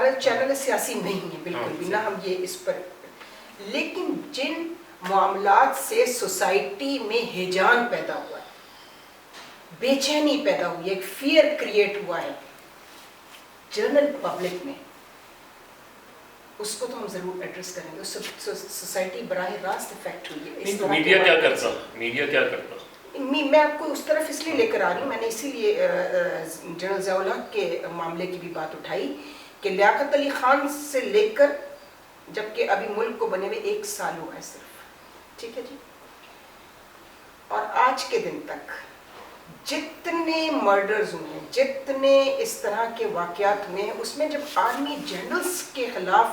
ہمارا چینل سیاسی نہیں ہے بالکل بھی، نہ ہم یہ اس پر، لیکن جن معاملات سے سوسائٹی میں ہیجان پیدا ہوا ہے، بے چینی پیدا ہوئی ہے، ایک فیئر کریٹ ہوا ہے جنرل پبلک میں، اس کو تو ہم ضرور ایڈریس کریں گے. سوسائٹی براہ راست افیکٹ ہوئی ہے. میڈیا کیا کرتا؟ میڈیا کیا کرتا؟ میں آپ کو اس طرف اس لیے لے کر آ رہی ہوں، میں نے اسی لیے جنرل ضیاء الحق کے معاملے کی بھی بات اٹھائی کہ لیاقت علی خان سے لے کر جبکہ ابھی ملک کو بنے ہوئے 1 سال ہوا ہے صرف، ٹھیک ہے جی، اور آج کے دن تک جتنے مرڈرز ہوئے ہیں، جتنے اس طرح کے واقعات ہوئے ہیں، اس میں جب آرمی جنرلز کے خلاف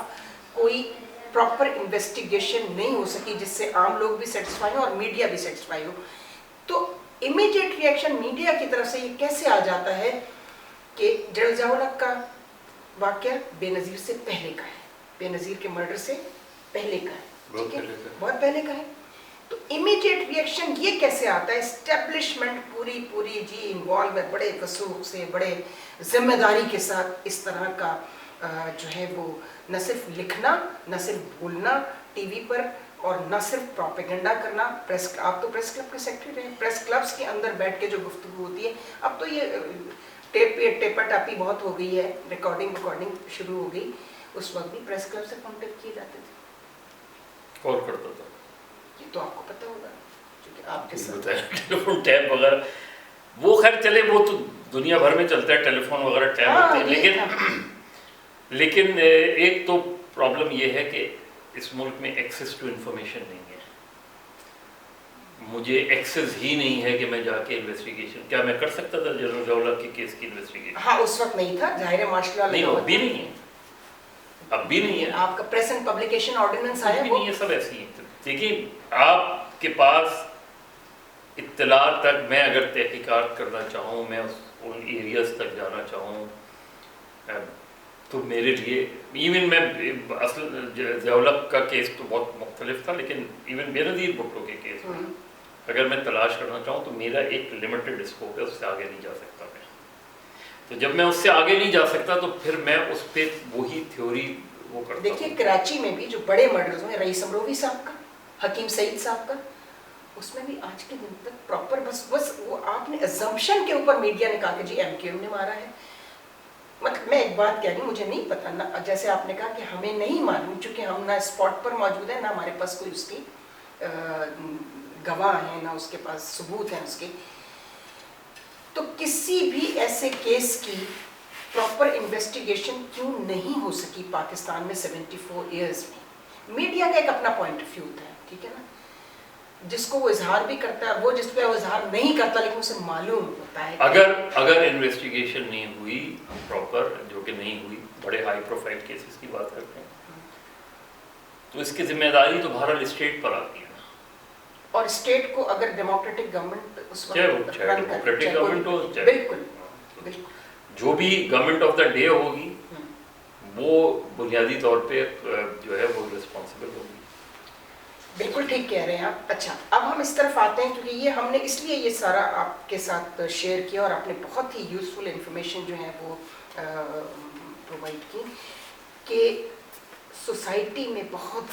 کوئی پراپر انویسٹیگیشن نہیں ہو سکی جس سے عام لوگ بھی سیٹسفائی ہوں اور میڈیا بھی سیٹسفائی ہو، تو امیڈیٹ ریئیکشن میڈیا کی طرف سے یہ کیسے آ جاتا ہے کہ جنرل ضیاء الحق کا واقعہ بے نظیر سے پہلے کا ہے، بے نظیر کے مرڈر سے پہلے کا ہے، ٹھیک ہے، بہت پہلے کا ہے. تو امیڈیٹ ریئیکشن یہ کیسے آتا ہے؟ اسٹیبلشمنٹ پوری جی انوالو ہے، بڑے وثوق سے، بڑے ذمہ داری کے ساتھ اس طرح کا جو ہے وہ نہ صرف لکھنا، نہ صرف بولنا ٹی وی پر، اور نہ صرف پروپیگنڈا کرنا. آپ تو پریس کلب کے سیکرٹری رہے، پریس کلبس کے اندر بیٹھ کے جو گفتگو ہوتی ہے، اب تو یہ ٹیپا ٹاپی بہت ہو گئی ہے، ریکارڈنگ شروع ہو گئی، اس وقت بھی پریس کلب سے کانٹیکٹ کیے جاتے تھے. اور کرتا تھا یہ تو آپ کو پتہ ہوگا کیونکہ آپ کے ساتھ ٹیلیفون ٹیپ وغیرہ، وہ خیر چلے، وہ تو دنیا بھر میں چلتا ہے، ٹیلی فون وغیرہ ٹیپ ہوتے ہیں، لیکن ایک تو پرابلم یہ ہے کہ اس ملک میں ایکسیس ٹو انفارمیشن نہیں ہے. مجھے ایکسیس ہی نہیں ہے کہ میں جا کے انویسٹیگیشن، کیا میں کر سکتا تھا جنرل ضیاء الحق کے کیس کی انویسٹیگیشن؟ ہاں اس وقت نہیں تھا، ظاہر ہے ماشاء اللہ، نہیں، اب بھی نہیں ہے، اب بھی نہیں ہے. آپ کا پریس اینڈ پبلیکیشن آرڈیننس آیا بھی نہیں ہے، سب ایسی ہیں. دیکھیے آپ کے پاس اطلاع تک میں اگر تحقیقات کرنا چاہوں، میں ان ایریاز تک جانا چاہوں، تو میرے لیے ایون میں اصل ضیاء الحق کا کیس تو بہت مختلف تھا، لیکن ایون بے نظیر بھٹو کے کیس میں اگر میں تلاش کرنا چاہوں تو میرا ایک لمیٹڈ اسکوپ ہے، اس سے آگے نہیں جا سکتا میں. تو جب میں اس سے آگے نہیں جا سکتا تو پھر میں اس پہ وہی تھیوری وہ کرتا ہوں. دیکھیے کراچی میں بھی جو بڑے مرڈرز ہوئے، رئیس امروی صاحب کا، حکیم سعید صاحب کا، اس میں بھی آج کے دن تک پراپر بس وہ آپ نے اسمپشن کے اوپر میڈیا نے کہا کہ جی ایم کیو ایم نے مارا ہے. مطلب میں ایک بات کہہ رہی ہوں، مجھے نہیں پتا نا، جیسے آپ نے کہا کہ ہمیں نہیں معلوم، چونکہ ہم نہ اسپاٹ پر موجود ہیں، نہ ہمارے پاس کوئی اس کی گواہ ہیں، نہ اس کے پاس ثبوت ہیں اس کے، تو کسی بھی ایسے کیس کی پراپر انویسٹیگیشن کیوں نہیں ہو سکی پاکستان میں 74 ایئرز میں؟ میڈیا کا ایک اپنا پوائنٹ آف ویو ہوتا ہے، ٹھیک ہے نا، جس کو وہ اظہار بھی کرتا ہے، وہ جس پہ وہ اظہار نہیں کرتا لیکن اسے معلوم ہوتا ہے. اگر انویسٹیگیشن نہیں ہوئی پراپر، جو کہ نہیں ہوئی، بڑے ہائی پروفائل کیسز کی بات کرتے ہیں، تو اس کی ذمہ داری تو بہرحال اسٹیٹ پر آتی ہے. اور اسٹیٹ کو اگر ڈیموکریٹک گورنمنٹ اس وقت ڈیموکریٹک گورنمنٹ ہو، بالکل جو بھی گورنمنٹ آف دا ڈے ہوگی وہ بنیادی طور پہ جو ہے وہ رسپانسبل ہوگی. بالکل ٹھیک کہہ رہے ہیں آپ. اچھا اب ہم اس طرف آتے ہیں، کیونکہ یہ ہم نے اس لیے یہ سارا آپ کے ساتھ شیئر کیا اور آپ نے بہت ہی یوزفل انفارمیشن جو ہے وہ پرووائڈ کی، کہ سوسائٹی میں بہت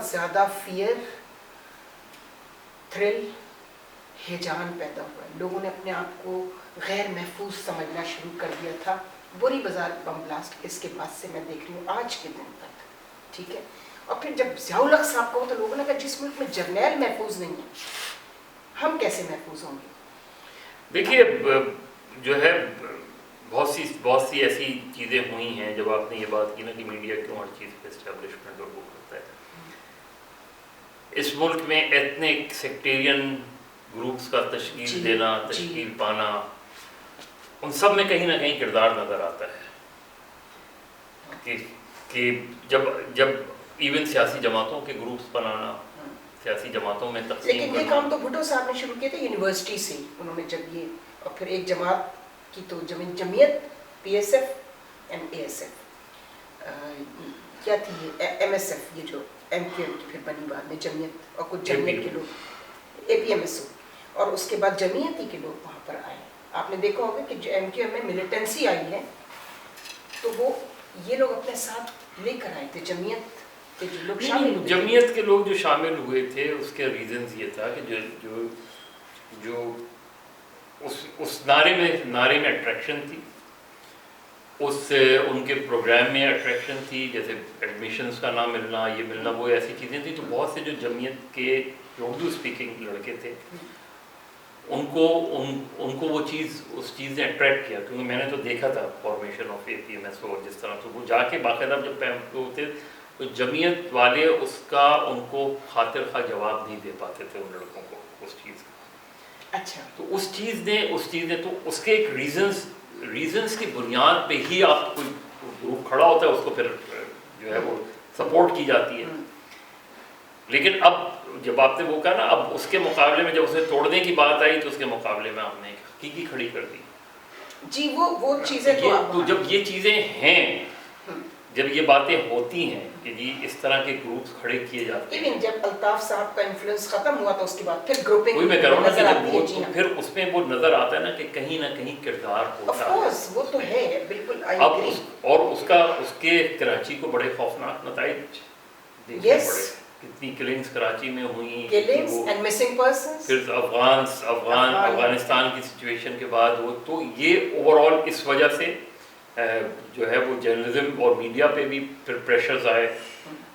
زیادہ فیئر، تھرل، ہیجان پیدا ہوا ہے. لوگوں نے اپنے آپ کو غیر محفوظ سمجھنا شروع کر دیا تھا. بوری بازار بم بلاسٹ اس کے بعد سے میں دیکھ رہی ہوں آج کے دن تک، ٹھیک ہے. اور پھر جب ضیاء الحق صاحب کو تو لوگوں نے کہا جس ملک میں جرنیل محفوظ نہیں ہے ہم کیسے محفوظ ہوں گے؟ دیکھیے جو ہے بہت سی ایسی چیزیں ہوئی ہیں. جب آپ نے یہ بات کی نا کہ میڈیا کیوں ہر چیز پہ اسٹیبلشمنٹ اور وہ کرتا ہے، اس ملک میں ایتھنک سیکٹیرین گروپس کا تشکیل دینا، تشکیل پانا، ان سب میں کہیں نہ کہیں کردار نظر آتا ہے کہ جب ایون سیاسی جماعتوں کے گروپس بنانا، سیاسی جماعتوں میں تقسیم لیکن یہ کام تو بھٹو صاحب نے شروع کیا تھا یونیورسٹی سے. انہوں نے جب یہ، اور پھر ایک جماعت کی تو جمعیت P S F M A S F کیا تھی یہ ایم ایس ایف، یہ جو ایم کیو ایم کی پھر بنی بعد میں جمعیت، اور کچھ جمعیت کے لوگ اے پی ایم ایس او، اور اس کے بعد جمعیت ہی کے لوگ وہاں پر آئے. آپ نے دیکھا ہوگا کہ جو ایم کیو ایم میں ملیٹنسی آئی ہے تو وہ یہ لوگ اپنے ساتھ لے کر آئے تھے جمعیت کے جو لوگ شامل ہوئے. جمعیت کے لوگ جو شامل ہوئے تھے اس کے ریزنز یہ تھا کہ جو اس نعرے میں اٹریکشن تھی, ان کے پروگرام میں اٹریکشن تھی, جیسے ایڈمیشنز کا نہ ملنا, یہ ملنا, وہ ایسی چیزیں تھیں. تو بہت سے جو جمعیت کے جو اردو اسپیکنگ لڑکے تھے ان کو وہ اس چیز نے اٹریکٹ کیا, کیونکہ میں نے تو دیکھا تھا فارمیشن آف APMS اور جس طرح. تو وہ جا کے باقاعدہ جب ہوتے تو جمعیت والے ان کو خاطر خواہ جواب نہیں دے پاتے تھے ان لڑکوں کو اس چیز کا. اچھا. تو اس چیز نے تو اس کے ایک ریزنز کی بنیاد پہ ہی آپ کوئی گروپ کھڑا ہوتا ہے, اس کو پھر جو ہے وہ سپورٹ کی جاتی ہے. لیکن اب جب آپ نے وہ کہا نا, اب اس کے مقابلے میں جب اسے توڑنے کی بات آئی تو اس کے مقابلے میں ہم نے ایک حقیقی کھڑی کر دی. جی وہ چیزیں تو جب یہ چیزیں ہیں, جب یہ باتیں ہوتی ہیں کہ جی اس طرح کے گروپس کھڑے کیے جاتے ہیں. ایون جب الطاف صاحب کا انفلوئنس ختم ہوا تو اس کے بعد پھر گروپنگ وہی میں کہہ رہا ہوں نا کہ جب وہ پھر اس میں وہ نظر آتا ہے نا کہ کہیں نہ کہیں کردار ہوتا ہے. وہ تو ہے بالکل. اب اور اس کے کراچی کو بڑے خوفناک نتائج دیکھنے پڑے. کتنی کلنگز کراچی میں ہوئی, پھر افغانستان کی سچویشن کے بعد وہ. تو یہ اوور آل اس وجہ سے جو ہے وہ جرنلزم اور میڈیا پہ بھی پھر پریشرز آئے,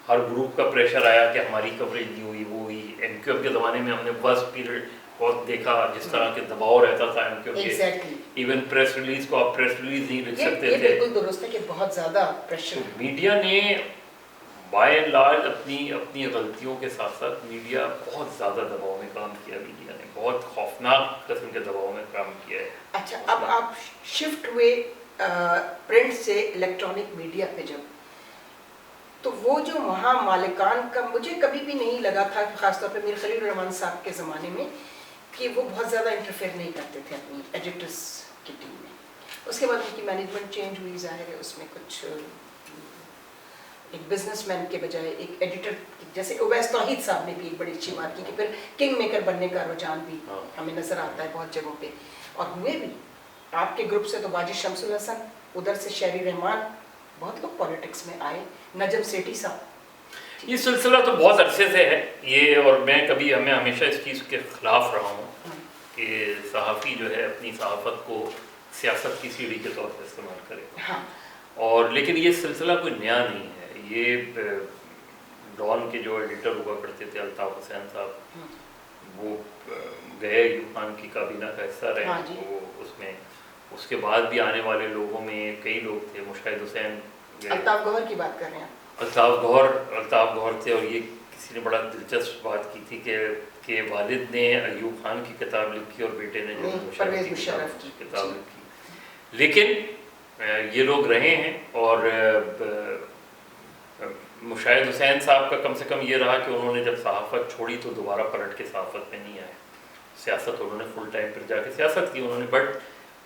ہر گروپ کا پریشر آیا کہ ہماری کوریج نہیں ہوئی, وہ ہوئی. MQM کے زمانے میں ہم نے فرسٹ پیریڈ بہت دیکھا جس طرح کے دباؤ رہتا تھا MQM کے. ایون پریس ریلیز کو آپ پریس ریلیز نہیں لکھ سکتے تھے. بالکل درست ہے کہ بہت زیادہ پریشر. میڈیا نے بائی اینڈ لارج اپنی غلطیوں کے ساتھ ساتھ میڈیا بہت زیادہ دباؤ میں کام کیا. میڈیا نے بہت خوفناک قسم کے دباؤ میں کام کیا ہے. اچھا, اب آپ شفٹ ہوئے پرنٹ سے الیکٹرانک میڈیا پہ جب, تو وہ جو وہاں مالکان کا مجھے کبھی بھی نہیں لگا تھا, خاص طور پہ میر خلیل الرحمان صاحب کے زمانے میں, کہ وہ بہت زیادہ انٹرفیئر نہیں کرتے تھے اپنی ایڈیٹرس کی ٹیم میں. اس کے بعد ان کی مینجمنٹ چینج ہوئی, ظاہر ہے اس میں کچھ ایک بزنس مین کے بجائے ایک ایڈیٹر, جیسے اویس توحید صاحب نے بھی ایک بڑی اچھی بات کی کہ پھر کنگ میکر بننے کا رجحان بھی ہمیں نظر آتا ہے بہت جگہوں پہ, اور ہوئے بھی. آپ کے گروپ سے تو واجد شمس الحسن, ادھر سے شہری رحمان, بہت لوگ پالیٹکس میں آئے, نجم سیٹھی صاحب. یہ سلسلہ تو بہت عرصے سے ہے یہ, اور میں ہمیشہ اس چیز کے خلاف رہا ہوں کہ صحافی جو ہے اپنی صحافت کو سیاست کی سیڑھی کے طور پر استعمال کرے. اور لیکن یہ سلسلہ کوئی نیا نہیں ہے. یہ ڈان کے جو ایڈیٹر ہوا کرتے تھے الطاف حسین صاحب, وہ گئے ایوب خان کی کابینہ کا حصہ رہے. وہ اس کے بعد بھی آنے والے لوگوں میں کئی لوگ تھے. مشاہد حسین, الطاف گوہر کی بات کر رہے ہیں. الطاف گوہر تھے. اور یہ کسی نے بڑا دلچسپ بات کی تھی کہ والد نے ایوب خان کی کتاب لکھی اور بیٹے نے جو مشرف کی کتاب لکھی. لیکن یہ لوگ رہے ہیں, اور مشاہد حسین صاحب کا کم سے کم یہ رہا کہ انہوں نے جب صحافت چھوڑی تو دوبارہ پلٹ کے صحافت میں نہیں آئے. سیاست انہوں نے فل ٹائم پھر جا کے سیاست کی انہوں نے, بٹ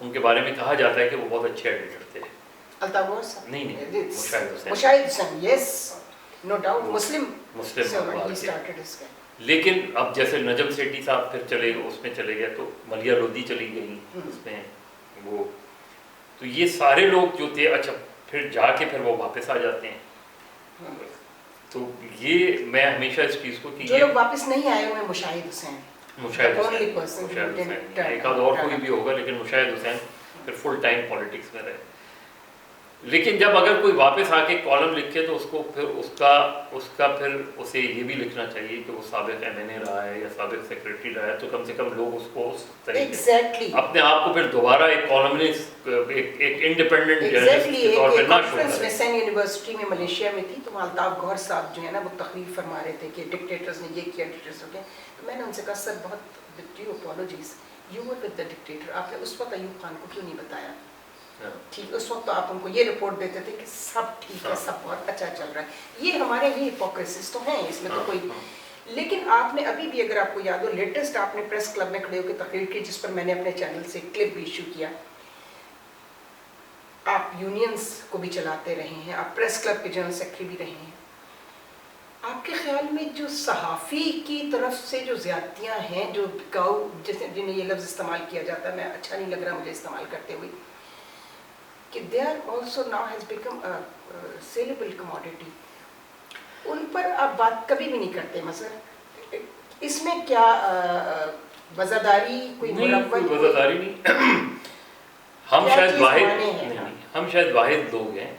ان کے بارے میں کہا جاتا ہے کہ وہ بہت اچھے ایڈیٹر تھے. الطاف گوہر صاحب نہیں, مشاہد حسین, یس نو ڈاؤٹ, مسلم. لیکن اب جیسے نجم سیٹھی صاحب پھر چلے گئے, اس میں چلے گئے, تو ملیہ لودھی چلی گئی اس میں وہ. تو یہ سارے لوگ جو تھے, اچھا پھر جا کے پھر وہ واپس آ جاتے ہیں. تو یہ میں ہمیشہ اس چیز کو کہ جو لوگ واپس نہیں آئے ہوئے, مشاہد حسین ایک آدھ اور کوئی بھی ہوگا, لیکن مشاہد حسین پھر فل ٹائم پالیٹکس میں رہے. لیکن جب اگر کوئی واپس آ کے کالم لکھے تو اس کا پھر اسے یہ بھی لکھنا چاہیے کہ وہ سابق MNA رہا ہے یا سابق سیکرٹری رہا ہے, تو کم سے کم لوگ اس کو اس طریقے اپنے آپ کو پھر دوبارہ ایک کالمنسٹ, ایک انڈیپینڈنٹ جرنلسٹ کے طور پہ نہ شو کریں. سین یونیورسٹی میں ملیشیا میں تھی, تو الطاف گوہر صاحب جو ہے نا وہ تقریر فرما رہے تھے کہ ڈکٹیٹرز نے یہ کیا, ڈکٹیٹرز ہو گئے. تو میں نے ان سے کہا سر بہت due apologies, you were with the dictator, آپ نے اس وقت ایوب خان کو کیوں نہیں بتایا؟ ٹھیک, اس وقت تو آپ ان کو یہ رپورٹ دیتے تھے کہ سب ٹھیک ہے, سب بہت اچھا چل رہا ہے. یہ ہمارے یہ ہپوکریسیز تو ہیں, اس میں تو کوئی. لیکن آپ نے ابھی بھی, اگر آپ کو یاد ہو, لیٹسٹ آپ نے پریس کلب میں کھڑے ہو کے تقریر کی, جس پر میں نے اپنے چینل سے کلپ بھی ایشو کیا. آپ یونینز کو بھی چلاتے رہے ہیں, آپ پریس کلب کے جنرل سیکرٹری بھی رہے ہیں. آپ کے خیال میں جو صحافی کی طرف سے جو زیادتیاں ہیں, جو بکاؤ, جنہیں یہ لفظ استعمال کیا جاتا ہے, میں اچھا نہیں لگ رہا مجھے استعمال کرتے ہوئے, کہ they are also now has become saleable commodity, ان پر آپ بات کبھی بھی نہیں کرتے مثلا اس میں کیا وزاداری کوئی نہیں، کوئی وزاداری نہیں. ہم شاید واحد لوگ ہیں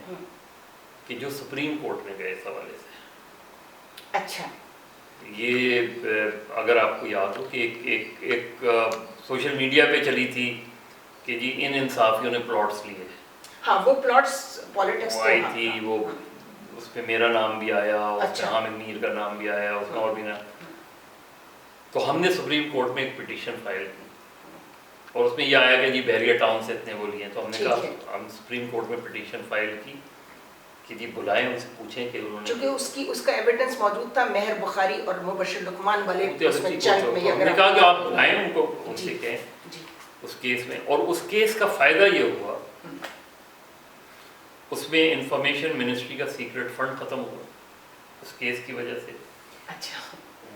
کہ جو سپریم کورٹ میں گئے اس حوالے سے. اچھا، یہ اگر آپ کو یاد ہو کہ ایک سوشل میڈیا پہ چلی تھی کہ جی ان انصافیوں نے پلاٹس لیے. ہاں وہ پلاٹس پالیٹکس وہ آئی تھی، وہ اس پہ میرا نام بھی آیا، اس میں حامد میر کا نام بھی آیا، اس میں اور بھی نام. تو ہم نے سپریم کورٹ میں ایک پٹیشن فائل کی اور اس میں یہ آیا کہ جی بحریہ ٹاؤن سے اتنے وہ لیے. تو ہم نے کہا ہم سپریم کورٹ میں پٹیشن فائل کی کہ جی بلائیں ان سے پوچھیں کہ انہوں نے، چونکہ اس کا ایویڈنس موجود تھا، مہر بخاری اور مبشر لقمان والے اس میں چنگ میں. ہم نے کہا کہ آپ بلائیں ان کو، ان سے کہیں اس کیس میں. اور اس کیس کا فائدہ یہ ہوا، اس میں انفارمیشن منسٹری کا سیکرٹ فنڈ ختم ہوا اس کیس کی وجہ سے. اچھا،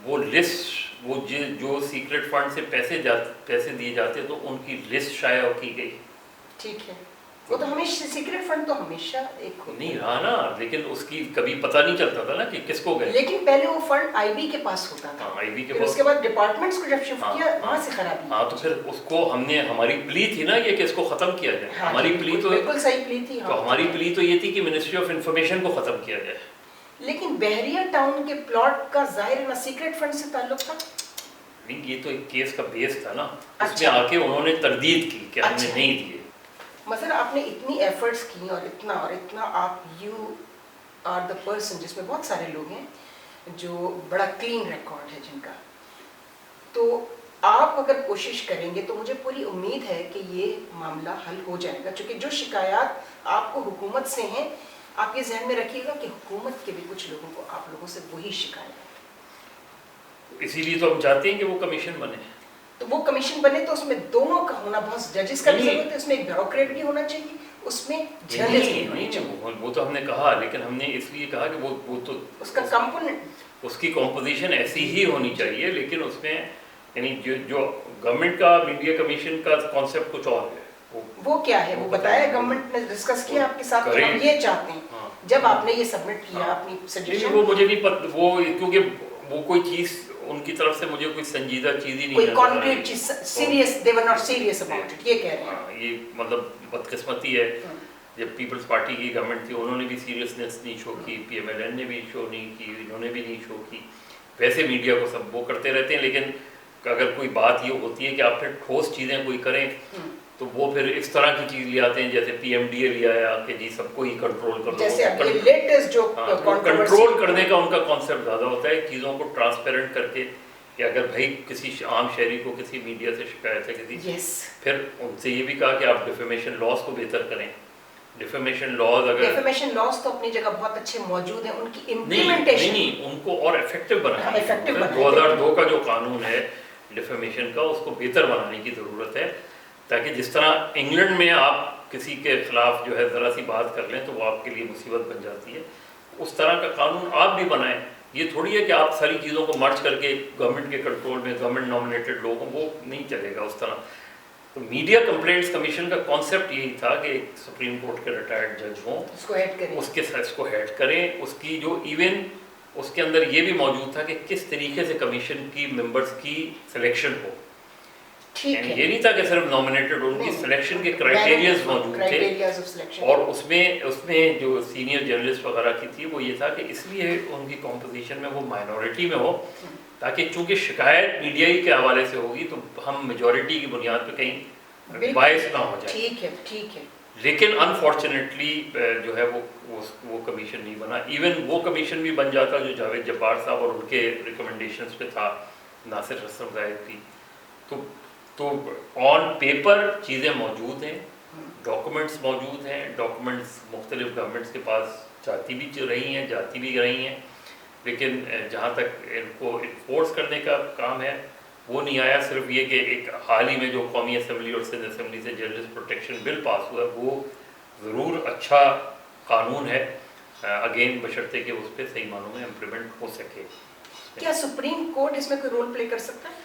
وہ لسٹ، وہ جو سیکرٹ فنڈ سے پیسے دیے جاتے تو ان کی لسٹ شائع کی گئی. ٹھیک ہے، وہ تو ہمیشہ سیکرٹ فنڈ تو ہمیشہ ایک نہیں رہا نا، لیکن اس کی کبھی پتہ نہیں چلتا تھا نا کہ کس کو گئے. لیکن پہلے وہ فنڈ آئی بی کے پاس ہوتا تھا، آئی بی کے پھر پاس، اس کے بعد ڈپارٹمنٹس کو جب شفٹ کیا وہاں سے خرابی. ہاں تو پھر اس کو ہم نے، ہماری پلی تھی نا یہ کہ اس کو ختم کیا جائے. ہماری پلی تو بالکل صحیح پلی تھی. تو ہماری پلی تو یہ تھی کہ منسٹری آف انفارمیشن کو ختم کیا جائے. لیکن بحریہ ٹاؤن کے پلاٹ کا ظاہر نہ سیکرٹ فنڈ سے تعلق تھا. نہیں، یہ تو ایک کیس کا بیس تھا نا، اس میں آ کے انہوں نے تردید کی کہ ہم نے نہیں دیے. مثلا آپ نے اتنی ایفرٹس کی اور اتنا آپ یو آر دا پرسن، جس میں بہت سارے لوگ ہیں جو بڑا کلین ریکارڈ ہے جن کا، تو آپ اگر کوشش کریں گے تو مجھے پوری امید ہے کہ یہ معاملہ حل ہو جائے گا. چونکہ جو شکایات آپ کو حکومت سے ہیں، آپ یہ ذہن میں رکھیے گا کہ حکومت کے بھی کچھ لوگوں کو آپ لوگوں سے وہی شکایت ہے. اسی لیے تو ہم چاہتے ہیں کہ وہ کمیشن بنے. تو وہ کمیشن بنے تو اس میں دونوں کا ہونا، بہت ججز کا بھی ضرورت ہے، اس میں ایک بیوروکریٹ بھی ہونا چاہیے، اس میں جرنلسٹ بھی ہونا چاہیے. وہ تو ہم نے کہا، لیکن ہم نے اس لیے کہا کہ وہ تو اس کا کمپوننٹ، اس کی کمپوزیشن ایسی ہی ہونی چاہیے. لیکن اس میں یعنی جو گورنمنٹ کا میڈیا کمیشن کا کانسیپٹ کچھ اور ہے. وہ کیا ہے وہ بتایا، گورنمنٹ نے ڈسکس کیا آپ کے ساتھ کہ ہم یہ چاہتے ہیں. جب آپ نے یہ سبمٹ کیا اپنی سجیشن، وہ مجھے نہیں پتہ، وہ کیونکہ وہ کوئی چیز ان کی طرف سے مجھے کوئی سنجیدہ چیز ہی نہیں، کوئی کانکریٹ چیز serious, they were not serious about it, یہ کہہ رہے ہیں. یہ مطلب بدقسمتی ہے. جب پیپلز پارٹی کی گورنمنٹ تھی انہوں نے بھی سیریسنیس نہیں شو کی، پی ایم ایل این نے بھی شو نہیں کی، انہوں نے بھی نہیں شو کی. ویسے میڈیا کو سب وہ کرتے رہتے ہیں، لیکن اگر کوئی بات یہ ہوتی ہے کہ آپ پھر ٹھوس چیزیں کوئی کریں تو وہ پھر اس طرح کی چیز لے آتے ہیں جیسے پی ایم ڈی اے لے آیا کہ جی سب کو ہی کنٹرول کر دو. جیسے لیٹسٹ جو کنٹرول کرنے کا ان کا کانسیپٹ زیادہ ہوتا ہے، چیزوں کو ٹرانسپیرنٹ کر کے کہ اگر بھائی کسی عام شہری کو کسی میڈیا سے شکایت ہے کسی، پھر ان سے یہ بھی کہا کہ آپ ڈیفیمیشن لاز کو بہتر کریں. ڈیفیمیشن لاز، اگر ڈیفیمیشن لاز تو اپنی جگہ بہت اچھے موجود ہیں، ان کی امپلیمنٹیشن نہیں ان کو اور افیکٹو بنانا ہے. 2002 کا جو قانون ہے ڈیفیمیشن کا، اس کو بہتر بنانے کی ضرورت ہے، تاکہ جس طرح انگلینڈ میں آپ کسی کے خلاف جو ہے ذرا سی بات کر لیں تو وہ آپ کے لیے مصیبت بن جاتی ہے، اس طرح کا قانون آپ بھی بنائیں. یہ تھوڑی ہے کہ آپ ساری چیزوں کو مرچ کر کے گورنمنٹ کے کنٹرول میں، گورنمنٹ نامنیٹڈ لوگوں، وہ نہیں چلے گا اس طرح. تو میڈیا کمپلینٹس کمیشن کا کانسیپٹ یہی تھا کہ ایک سپریم کورٹ کے ریٹائرڈ جج ہوں، اس کو ہیڈ کریں. اس کی جو ایون اس کے اندر یہ بھی موجود تھا کہ کس طریقے سے کمیشن کی ممبرز کی سلیکشن ہو. یعنی یہ نہیں تھا کہ صرف نامنیٹڈ، ان کی سلیکشن کے کرائٹیریاز موجود تھے. اور اس میں جو سینئر جرنلسٹ وغیرہ کی تھی وہ یہ تھا کہ اس لیے ان کی کمپوزیشن میں وہ مائنورٹی میں ہو، تاکہ چونکہ شکایت میڈیا ہی کے حوالے سے ہوگی تو ہم میجورٹی کی بنیاد پہ کہیں باعث نہ ہو جائے. ٹھیک ہے. لیکن انفارچونیٹلی جو ہے وہ کمیشن نہیں بنا. ایون وہ کمیشن بھی بن جاتا جو جاوید جبار صاحب اور ان کے ریکمنڈیشنز پہ تھا، ناصر حسن زاہد کی. تو آن پیپر چیزیں موجود ہیں، ڈاکومنٹس موجود ہیں. ڈاکومنٹس مختلف گورنمنٹس کے پاس جاتی بھی رہی ہیں، جاتی بھی رہی ہیں، لیکن جہاں تک ان کو انفورس کرنے کا کام ہے وہ نہیں آیا. صرف یہ کہ ایک حال ہی میں جو قومی اسمبلی اور سندھ اسمبلی سے جرنلسٹ پروٹیکشن بل پاس ہوا ہے، وہ ضرور اچھا قانون ہے، اگین بشرطے کہ اس پہ صحیح معنوں میں امپلیمنٹ ہو سکے. کیا سپریم کورٹ اس میں کوئی رول پلے کر سکتا ہے؟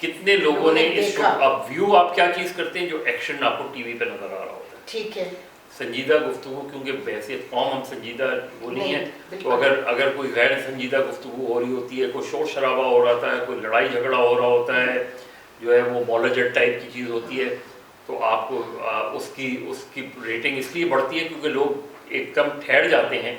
کتنے لوگوں نے اس دیکھا۔ اب ویو آپ کیا چیز کرتے ہیں جو ایکشن آپ کو ٹی وی پہ نظر آ رہا ہوتا ہے. ٹھیک ہے. سنجیدہ گفتگو کیونکہ بحیثیت قوم ہم سنجیدہ وہ نہیں ہے، بالکل. تو اگر کوئی غیر سنجیدہ گفتگو ہو رہی ہوتی ہے، کوئی شور شرابہ ہو رہا ہے، کوئی لڑائی جھگڑا ہو رہا ہوتا ہے، جو ہے وہ مولوجٹ ٹائپ کی چیز ہوتی ہے، تو آپ کو اس کی ریٹنگ اس لیے بڑھتی ہے کیونکہ لوگ ایک دم ٹھہر جاتے ہیں.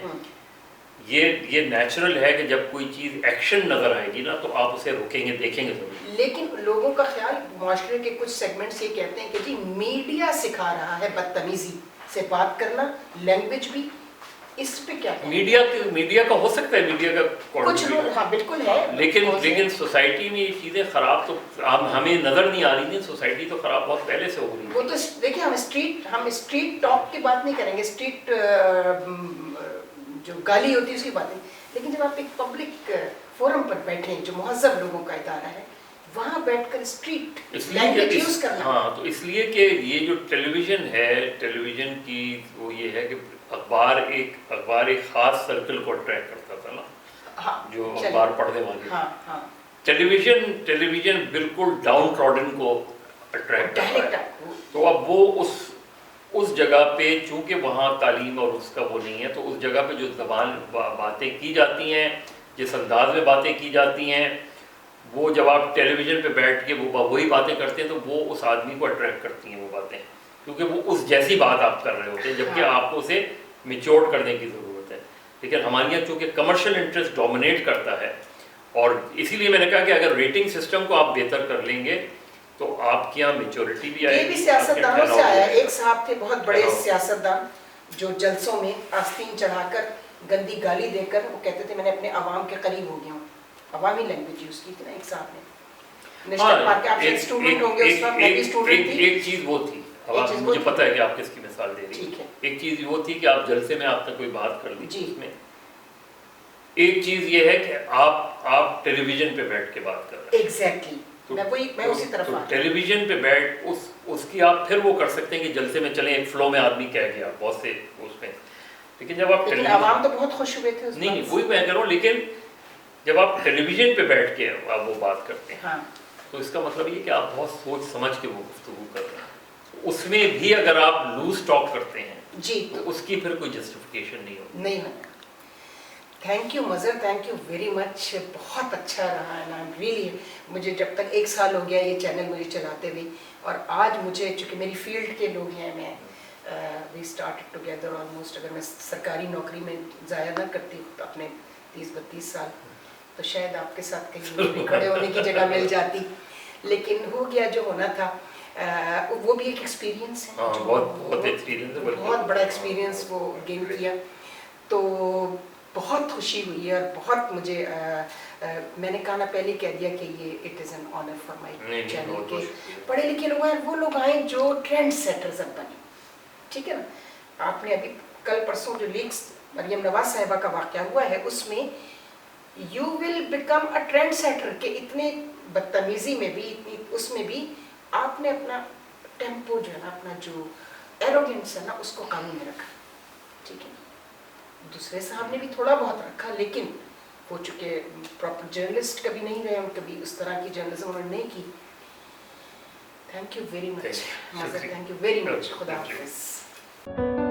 یہ نیچرل ہے کہ جب کوئی چیز ایکشن نظر آئے گی نا تو آپ اسے رکیں گے، دیکھیں گے ضرور. لیکن لوگوں کا خیال، معاشرے کے کچھ سیگمنٹس یہ کہتے ہیں کہ جی میڈیا سکھا رہا ہے بدتمیزی سے بات کرنا، لینگویج بھی. اس پہ کیا کہیں؟ میڈیا کا ہو سکتا ہے، میڈیا کا کچھ لوگ، ہاں بالکل ہے، لیکن سوسائٹی میں یہ چیزیں خراب تو ہمیں نظر نہیں آ رہی تھیں. سوسائٹی تو خراب بہت پہلے سے ہو رہی ہے. وہ تو دیکھیں، ہم اسٹریٹ ٹاک کی بات نہیں کریں گے، اسٹریٹ جو گالی ہوتی ہے اس کی بات نہیں، لیکن جب آپ ایک پبلک فورم پر بیٹھیں جو مہذب لوگوں کا ادارہ ہے، وہاں بیٹھ کر اسٹریٹ لینگویج یوز کرنا. ہاں، تو اس لیے کہ یہ جو ٹیلی ویژن ہے، ٹیلی ویژن کی وہ یہ ہے کہ اخبار ایک خاص سرکل کو اٹریکٹ کرتا تھا نا، جو اخبار پڑھنے والے. ٹیلی ویژن بالکل ڈاؤن ٹراڈن کو اٹریکٹ کرتا ہے. تو اب وہ اس جگہ پہ چونکہ وہاں تعلیم اور اس کا وہ نہیں ہے، تو اس جگہ پہ جو زبان باتیں کی جاتی ہیں، جس انداز میں باتیں کی جاتی ہیں، وہ جب آپ ٹیلی ویژن پہ بیٹھ کے وہی باتیں کرتے ہیں تو وہ اس آدمی کو اٹریکٹ کرتی ہیں وہ باتیں، کیونکہ وہ اس جیسی بات آپ کر رہے ہوتے ہیں، جبکہ آپ کو اسے میچور کرنے کی ضرورت ہے. لیکن ہمارے یہاں چونکہ کمرشل انٹرسٹ ڈومینیٹ کرتا ہے، اور اسی لیے میں نے کہا کہ اگر ریٹنگ سسٹم کو آپ بہتر کر لیں گے تو آپ کے یہاں میچورٹی بھی آئے گی. یہ بھی سیاستدانوں سے آیا ہے. ایک صاحب تھے بہت بڑے سیاستدان جو جلسوں میں آستین چڑھا کر گندی گالی دے کر وہ کہتے تھے میں نے اپنے عوام کے قریب ہو گیا ہوں. عوامی لینگویج یوز کی تھی نا ایک صاحب نے. ایک چیز وہ تھی، مجھے پتا ہے کہ آپ کس کی مثال دے رہی ہیں. ایک چیز وہ تھی کہ آپ جلسے میں آپ نے کوئی بات کر لی اس میں. ایک چیز یہ ہے کہ آپ ٹیلی ویژن پہ بیٹھ کے بات کر رہے ہیں. ایگزیکٹلی، میں اسی طرف آ رہا ہوں. ٹیلی ویژن پہ بیٹھ اس کی آپ پھر وہ کر سکتے ہیں کہ جلسے میں چلیں ایک فلو میں آدمی کہہ گیا بہت سے اس میں، لیکن جب آپ عوام تو بہت خوش ہوئے تھے. نہیں، وہی میں کہہ رہا ہوں، لیکن جب آپ ٹیلی ویژن پہ بیٹھ کے آپ وہ بات کرتے ہیں تو اس کا مطلب یہ کہ آپ بہت سوچ سمجھ کے وہ گفتگو کر رہے ہیں. اس میں بھی اگر آپ لوز ٹاک کرتے ہیں جی تو اس کی پھر کوئی جسٹیفیکیشن نہیں ہوتی. Thank you Mazhar, thank you very much. بہت اچھا رہا ہے. ریئلی مجھے جب تک 1 سال ہو گیا یہ چینل مجھے چلاتے ہوئے، اور آج مجھے چونکہ میری فیلڈ کے لوگ ہیں، میں وی اسٹارٹڈ ٹوگیدر آلموسٹ، اگر میں سرکاری نوکری میں ضائع نہ کرتی تو اپنے 30-32 سال تو شاید آپ کے ساتھ کہیں کھڑے ہونے کی جگہ مل جاتی. لیکن ہو گیا جو ہونا تھا. وہ بھی ایک ایکسپیرینس ہے، بہت بڑا ایکسپیرینس وہ گین کیا. تو بہت خوشی ہوئی ہے، اور بہت مجھے میں نے کہا نا پہلے کہہ دیا کہ یہ it is an honour for my channel کے پڑھے لکھے لوگ ہیں، وہ لوگ آئیں جو ٹرینڈ سیٹرز اب بنے. ٹھیک ہے نا. آپ نے ابھی کل پرسوں جو لیکس مریم نواز صاحبہ کا واقعہ ہوا ہے اس میں you will become a trend setter, کہ اتنے بدتمیزی میں بھی، اس میں بھی آپ نے اپنا ٹیمپو جو ہے نا، اپنا جو ایروگینس ہے نا اس کو قابو میں رکھا. ٹھیک ہے. دوسرے صاحب نے بھی تھوڑا بہت رکھا، لیکن وہ چونکہ پراپر جرنلسٹ کبھی نہیں رہے، کبھی اس طرح کی جرنلزم انہوں نے نہیں کی. Thank you very much Mazhar, thank you very much. خدا حافظ.